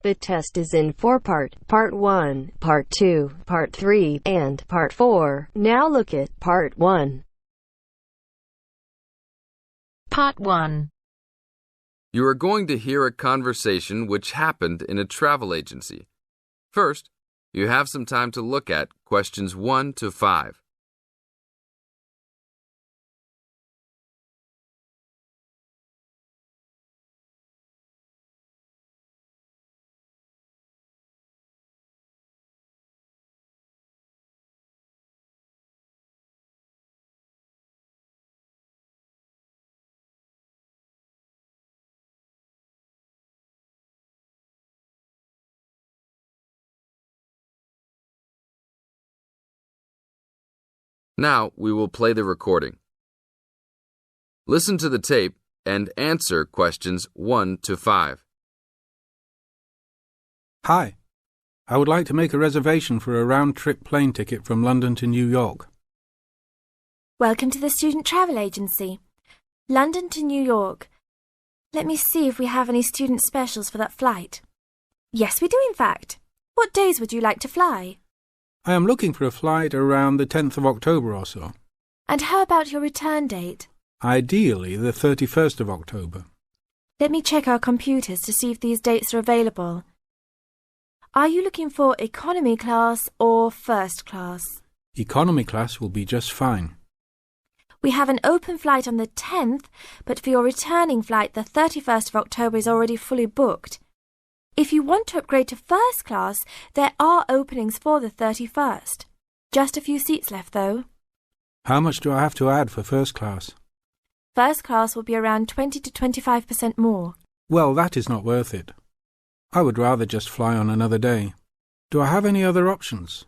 The test is in 4 parts: Part 1, Part 2, Part 3, and Part 4. Now look at Part 1. Part 1. You are going to hear a conversation which happened in a travel agency. First, you have some time to look at questions 1 to 5. Now we will play the recording. Listen to the tape and answer questions 1 to 5. Hi, I would like to make a reservation for a round-trip plane ticket from London to New York. Welcome to the Student Travel Agency. London to New York. Let me see if we have any student specials for that flight. Yes, we do in fact. What days would you like to fly? I am looking for a flight around the 10th of October or so. And how about your return date? Ideally, the 31st of October. Let me check our computers to see if these dates are available. Are you looking for economy class or first class? Economy class will be just fine. We have an open flight on the 10th, but for your returning flight, the 31st of October is already fully booked. If you want to upgrade to first class, there are openings for the 31st. Just a few seats left, though. How much do I have to add for first class? First class will be around 20 to 25% more. Well, that is not worth it. I would rather just fly on another day. Do I have any other options?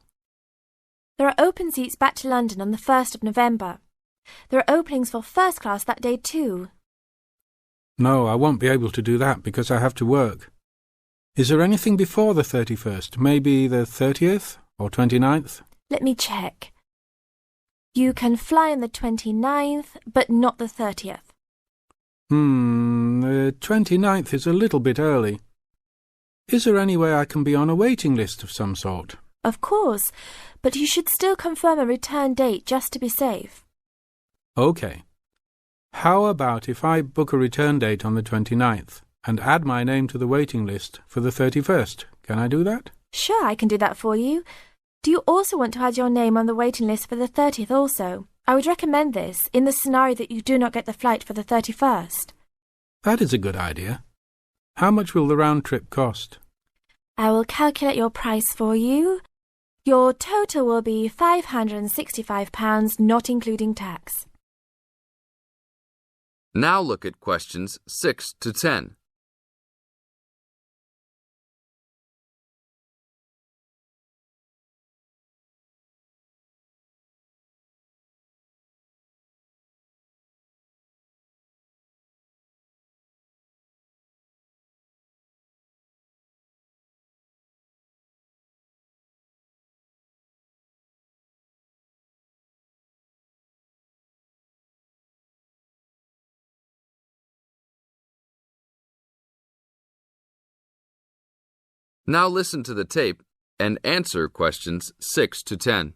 There are open seats back to London on the 1st of November. There are openings for first class that day too. No, I won't be able to do that because I have to work. Is there anything before the 31st? Maybe the 30th or 29th? Let me check. You can fly on the 29th, but not the 30th. The 29th is a little bit early. Is there any way I can be on a waiting list of some sort? Of course, but you should still confirm a return date just to be safe. OK. How about if I book a return date on the 29th and add my name to the waiting list for the 31st? Can I do that? Sure, I can do that for you. Do you also want to add your name on the waiting list for the 30th also? I would recommend this in the scenario that you do not get the flight for the 31st. That is a good idea. How much will the round trip cost? I will calculate your price for you. Your total will be £565, not including tax. Now look at questions 6 to 10. Now listen to the tape and answer questions 6 to 10.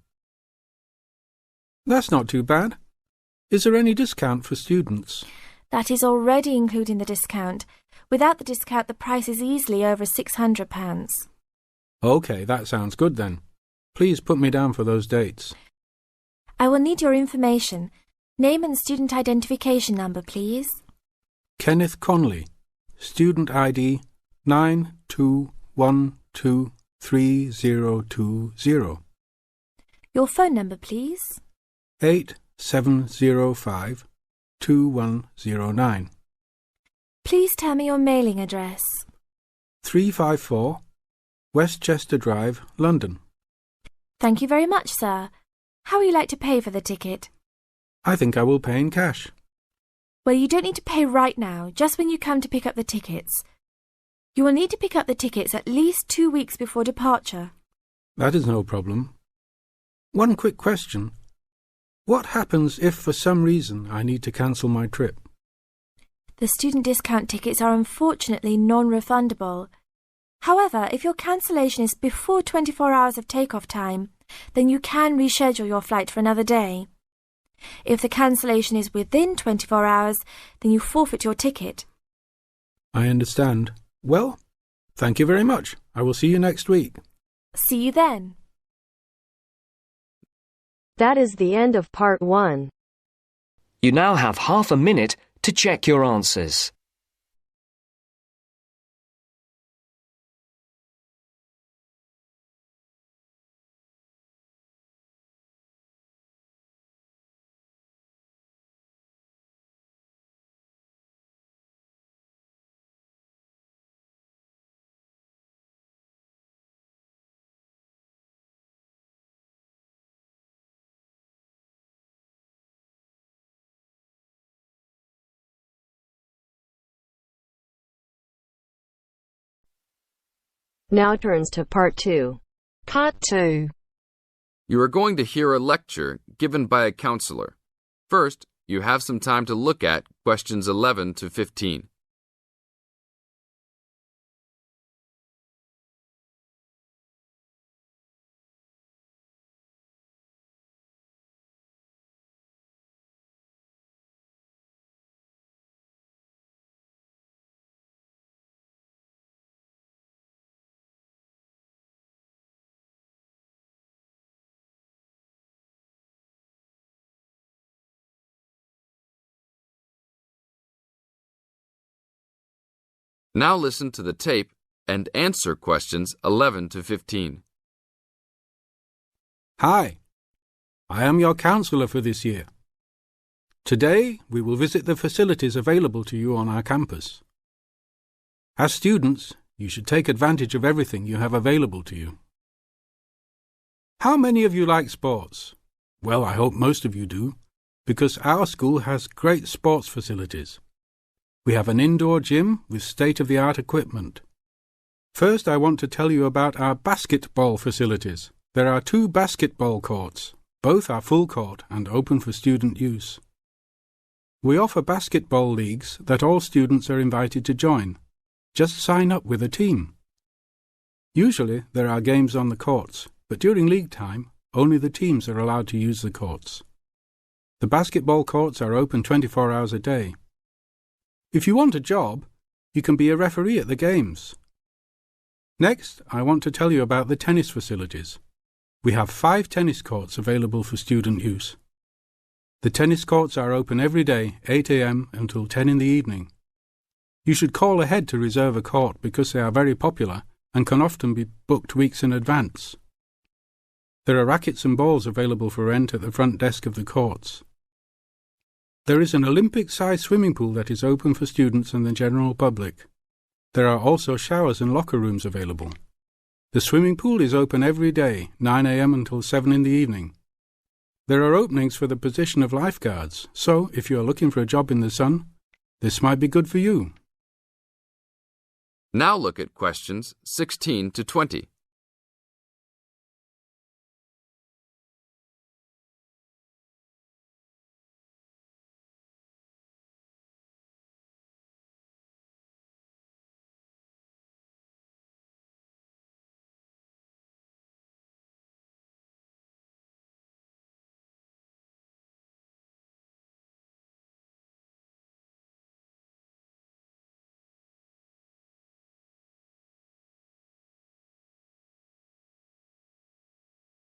That's not too bad. Is there any discount for students? That is already including the discount. Without the discount, the price is easily over £600. OK, that sounds good then. Please put me down for those dates. I will need your information. Name and student identification number, please. Kenneth Conley, student ID 92123020. Your phone number, please. 87052109. Please tell me your mailing address. 354 Westchester Drive, London. Thank you very much, sir. How would you like to pay for the ticket? I think I will pay in cash. Well, you don't need to pay right now, just when you come to pick up the tickets. You will need to pick up the tickets at least 2 weeks before departure. That is no problem. One quick question. What happens if for some reason I need to cancel my trip? The student discount tickets are unfortunately non-refundable. However, if your cancellation is before 24 hours of takeoff time, then you can reschedule your flight for another day. If the cancellation is within 24 hours, then you forfeit your ticket. I understand. Well, thank you very much. I will see you next week. See you then. That is the end of part 1. You now have half a minute to check your answers. Now turns to part 2. Part 2. You are going to hear a lecture given by a counselor. First, you have some time to look at questions 11 to 15. Now listen to the tape and answer questions 11 to 15. Hi, I am your counselor for this year. Today, we will visit the facilities available to you on our campus. As students, you should take advantage of everything you have available to you. How many of you like sports? Well, I hope most of you do, because our school has great sports facilities. We have an indoor gym with state-of-the-art equipment. First, I want to tell you about our basketball facilities. There are 2 basketball courts. Both are full court and open for student use. We offer basketball leagues that all students are invited to join. Just sign up with a team. Usually, there are games on the courts, but during league time, only the teams are allowed to use the courts. The basketball courts are open 24 hours a day. If you want a job, you can be a referee at the games. Next, I want to tell you about the tennis facilities. We have 5 tennis courts available for student use. The tennis courts are open every day, 8 a.m. until 10 in the evening. You should call ahead to reserve a court because they are very popular and can often be booked weeks in advance. There are rackets and balls available for rent at the front desk of the courts. There is an Olympic-sized swimming pool that is open for students and the general public. There are also showers and locker rooms available. The swimming pool is open every day, 9 a.m. until 7 in the evening. There are openings for the position of lifeguards, so if you are looking for a job in the sun, this might be good for you. Now look at questions 16 to 20.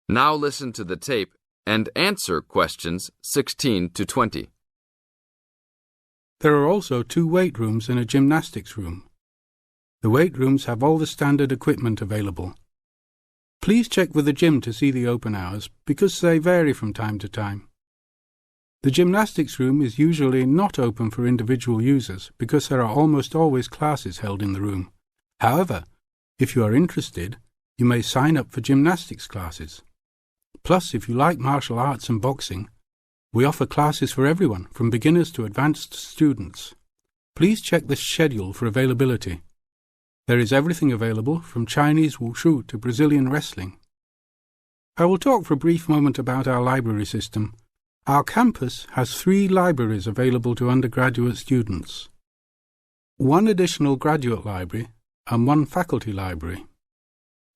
Now listen to the tape and answer questions 16 to 20. There are also 2 weight rooms and a gymnastics room. The weight rooms have all the standard equipment available. Please check with the gym to see the open hours because they vary from time to time. The gymnastics room is usually not open for individual users because there are almost always classes held in the room. However, if you are interested, you may sign up for gymnastics classes. Plus, if you like martial arts and boxing, we offer classes for everyone, from beginners to advanced students. Please check the schedule for availability. There is everything available, from Chinese wushu to Brazilian wrestling. I will talk for a brief moment about our library system. Our campus has 3 libraries available to undergraduate students. 1 additional graduate library and one faculty library.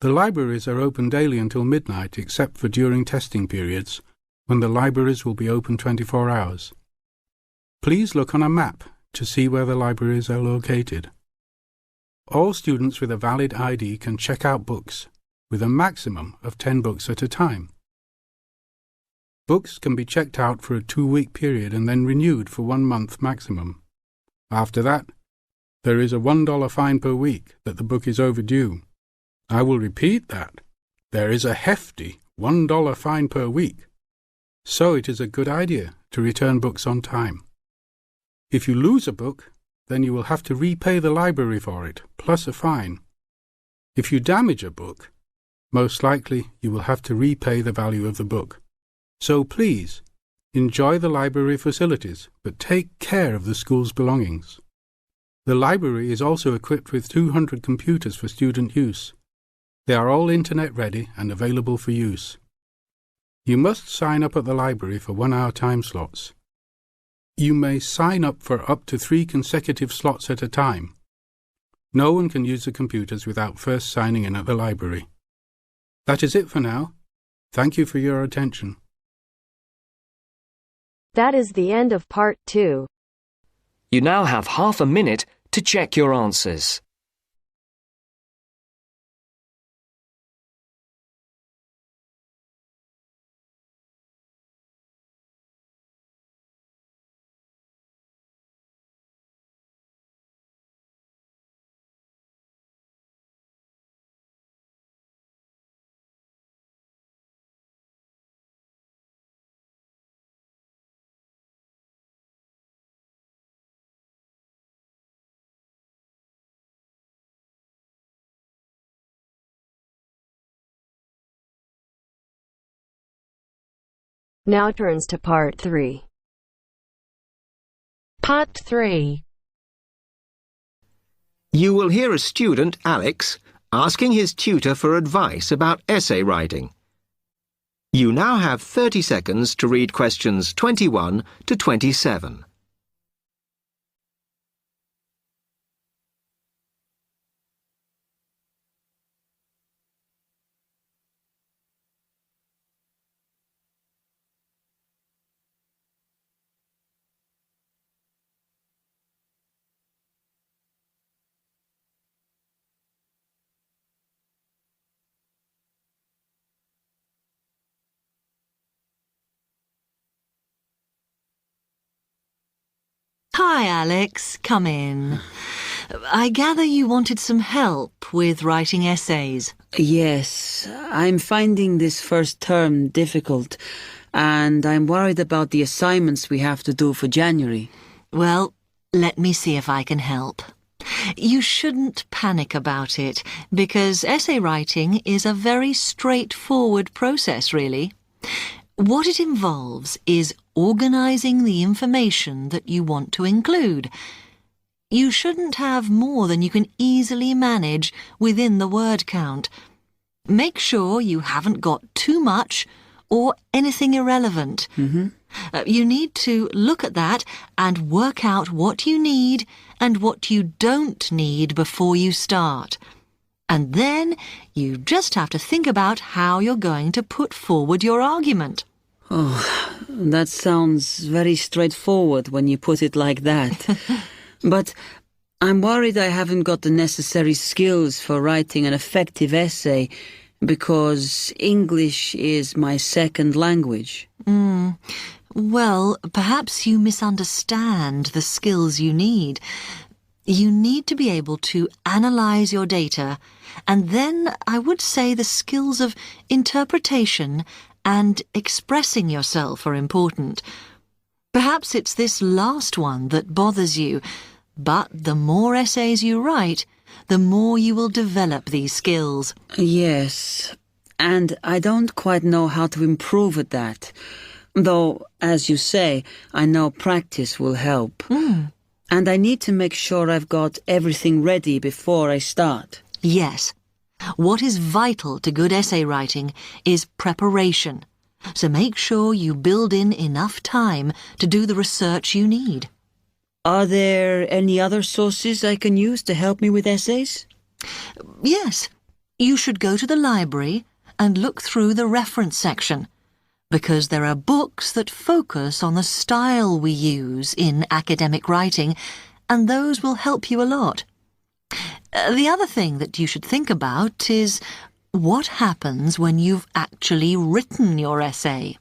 The libraries are open daily until midnight except for during testing periods, when the libraries will be open 24 hours. Please look on a map to see where the libraries are located. All students with a valid ID can check out books, with a maximum of 10 books at a time. Books can be checked out for a 2-week period and then renewed for 1 month maximum. After that, there is a $1 fine per week that the book is overdue. I will repeat that. There is a hefty $1 fine per week. So it is a good idea to return books on time. If you lose a book, then you will have to repay the library for it, plus a fine. If you damage a book, most likely you will have to repay the value of the book. So please, enjoy the library facilities, but take care of the school's belongings. The library is also equipped with 200 computers for student use. They are all internet ready and available for use. You must sign up at the library for 1-hour time slots. You may sign up for up to 3 consecutive slots at a time. No one can use the computers without first signing in at the library. That is it for now. Thank you for your attention. That is the end of part 2. You now have half a minute to check your answers. Now turns to part 3. Part 3. You will hear a student, Alex, asking his tutor for advice about essay writing. You now have 30 seconds to read questions 21 to 27. Hi, Alex. Come in. I gather you wanted some help with writing essays. Yes, I'm finding this first term difficult, and I'm worried about the assignments we have to do for January. Well, let me see if I can help. You shouldn't panic about it, because essay writing is a very straightforward process, really. What it involves is organising the information that you want to include. You shouldn't have more than you can easily manage within the word count. Make sure you haven't got too much or anything irrelevant. You need to look at that and work out what you need and what you don't need before you start. And then you just have to think about how you're going to put forward your argument. Oh, that sounds very straightforward when you put it like that. But I'm worried I haven't got the necessary skills for writing an effective essay because English is my second language. Well, perhaps you misunderstand the skills you need. You need to be able to analyse your data, and then I would say the skills of interpretation and expressing yourself are important. Perhaps it's this last one that bothers you, but the more essays you write, the more you will develop these skills. Yes, and I don't quite know how to improve at that. Though, as you say, I know practice will help. And I need to make sure I've got everything ready before I start. Yes. What is vital to good essay writing is preparation. So make sure you build in enough time to do the research you need. Are there any other sources I can use to help me with essays? Yes, you should go to the library and look through the reference section, because there are books that focus on the style we use in academic writing, and those will help you a lot. The other thing that you should think about is what happens when you've actually written your essay.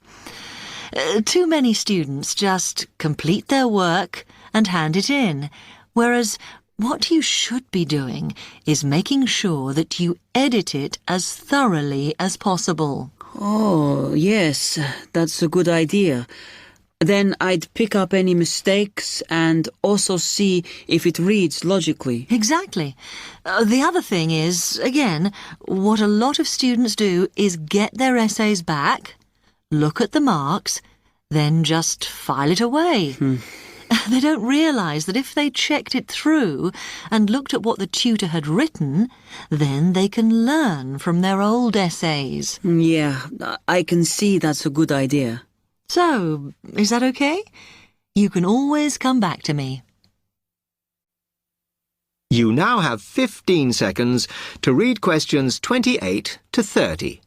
Too many students just complete their work and hand it in, whereas what you should be doing is making sure that you edit it as thoroughly as possible. Oh, yes, that's a good idea. Then I'd pick up any mistakes and also see if it reads logically. Exactly. The other thing is, again, what a lot of students do is get their essays back, look at the marks, then just file it away. They don't realise that if they checked it through and looked at what the tutor had written, then they can learn from their old essays. Yeah, I can see that's a good idea. So, is that okay? You can always come back to me. You now have 15 seconds to read questions 28 to 30.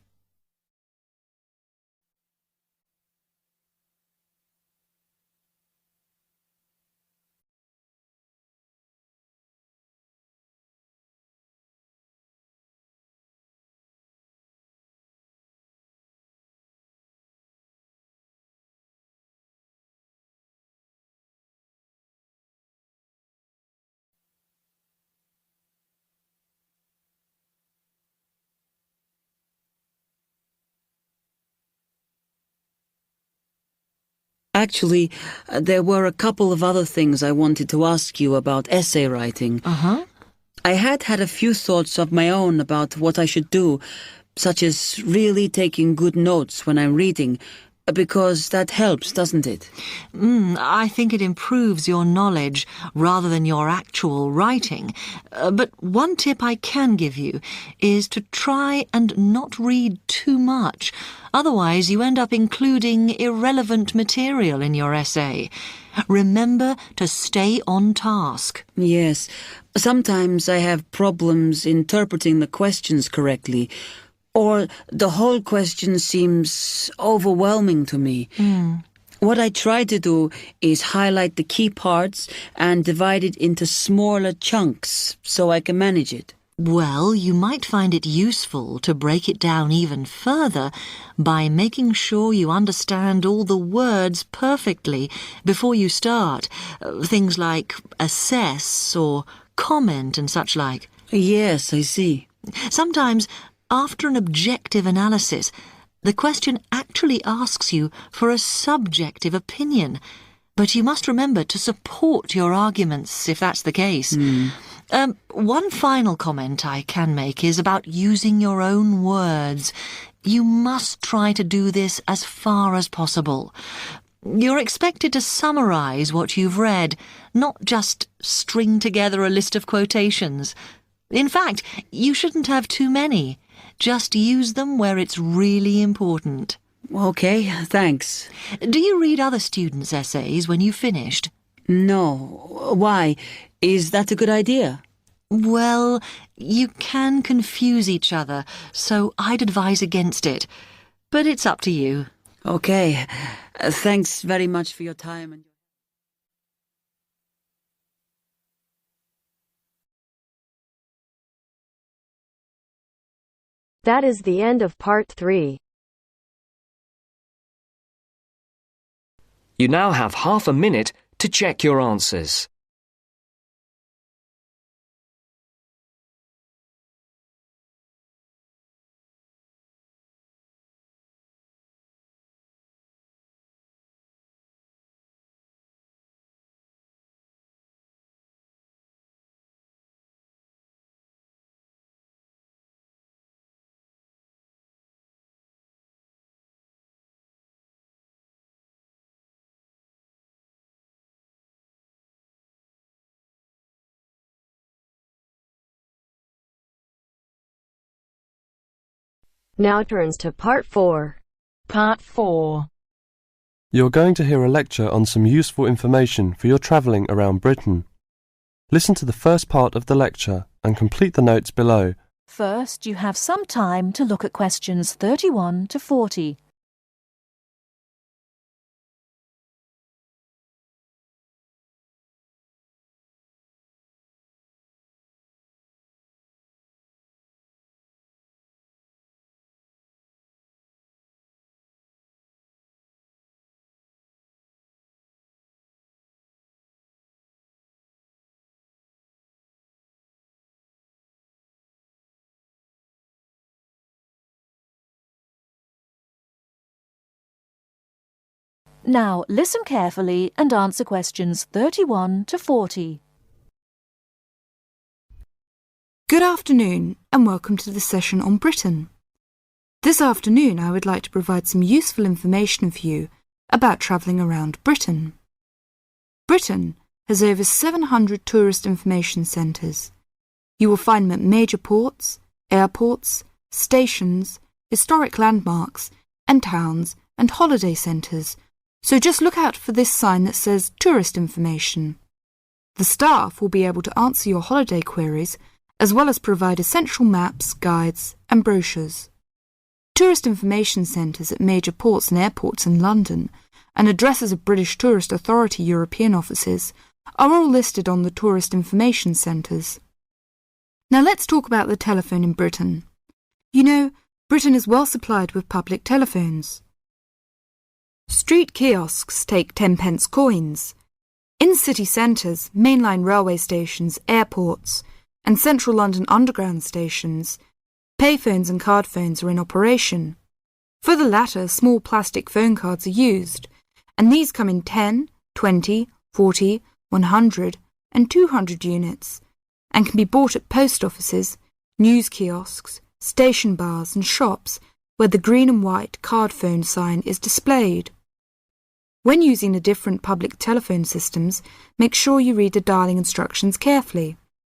Actually, there were a couple of other things I wanted to ask you about essay writing. I had a few thoughts of my own about what I should do, such as really taking good notes when I'm reading, because that helps, doesn't it? I think it improves your knowledge rather than your actual writing. But one tip I can give you is to try and not read too much. Otherwise, you end up including irrelevant material in your essay. Remember to stay on task. Yes. Sometimes I have problems interpreting the questions correctly, or the whole question seems overwhelming to me. What I try to do is highlight the key parts and divide it into smaller chunks so I can manage it. Well, you might find it useful to break it down even further by making sure you understand all the words perfectly before you start. Things like assess or comment and such like. Yes, I see. Sometimes, after an objective analysis, the question actually asks you for a subjective opinion. But you must remember to support your arguments if that's the case. One final comment I can make is about using your own words. You must try to do this as far as possible. You're expected to summarise what you've read, not just string together a list of quotations. In fact, you shouldn't have too many. Just use them where it's really important. Okay, thanks. Do you read other students' essays when you've finished? No. Why? Is that a good idea? Well, you can confuse each other, so I'd advise against it. But it's up to you. Okay. Thanks very much for your time. That is the end of part 3. You now have half a minute to check your answers. Now turns to part 4. Part 4. You're going to hear a lecture on some useful information for your travelling around Britain. Listen to the first part of the lecture and complete the notes below. First, you have some time to look at questions 31 to 40. Now, listen carefully and answer questions 31 to 40. Good afternoon and welcome to the session on Britain. This afternoon I would like to provide some useful information for you about travelling around Britain. Britain has over 700 tourist information centres. You will find them at major ports, airports, stations, historic landmarks and towns and holiday centres. So just look out for this sign that says Tourist Information. The staff will be able to answer your holiday queries as well as provide essential maps, guides and brochures. Tourist information centres at major ports and airports in London and addresses of British Tourist Authority European offices are all listed on the Tourist Information Centres. Now let's talk about the telephone in Britain. You know, Britain is well supplied with public telephones. Street kiosks take 10-pence coins. In city centres, mainline railway stations, airports, and central London underground stations, payphones and card phones are in operation. For the latter, small plastic phone cards are used, and these come in 10, 20, 40, 100, and 200 units, and can be bought at post offices, news kiosks, station bars, and shops where the green and white card phone sign is displayed. When using the different public telephone systems, make sure you read the dialling instructions carefully.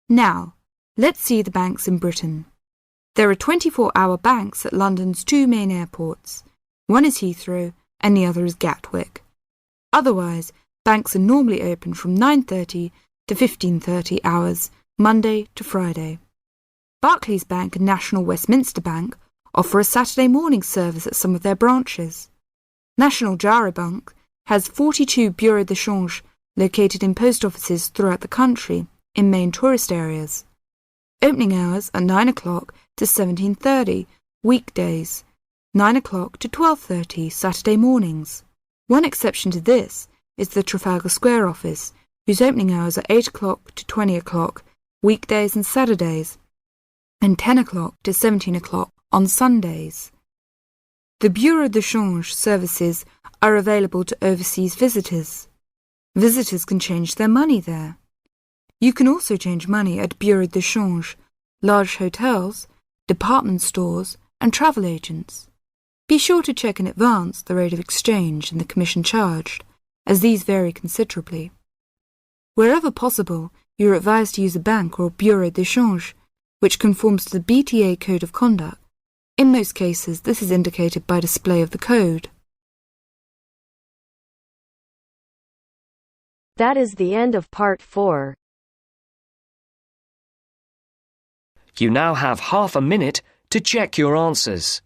Now, let's see the banks in Britain. There are 24-hour banks at London's two main airports. One is Heathrow and the other is Gatwick. Otherwise, banks are normally open from 9:30 to 15:30 hours, Monday to Friday. Barclays Bank and National Westminster Bank offer a Saturday morning service at some of their branches. National Jaro Bank has 42 bureaux de change located in post offices throughout the country in main tourist areas. Opening hours are 9 o'clock to 17:30 weekdays, 9 o'clock to 12:30 Saturday mornings. One exception to this is the Trafalgar Square office, whose opening hours are 8 o'clock to 20 o'clock weekdays and Saturdays, and 10 o'clock to 17 o'clock on Sundays. The Bureau de Change services are available to overseas visitors. Visitors can change their money there. You can also change money at Bureau de Change, large hotels, department stores, and travel agents. Be sure to check in advance the rate of exchange and the commission charged, as these vary considerably. Wherever possible, you are advised to use a bank or Bureau de Change, which conforms to the BTA Code of Conduct. In most cases, this is indicated by display of the code. That is the end of part 4. You now have half a minute to check your answers.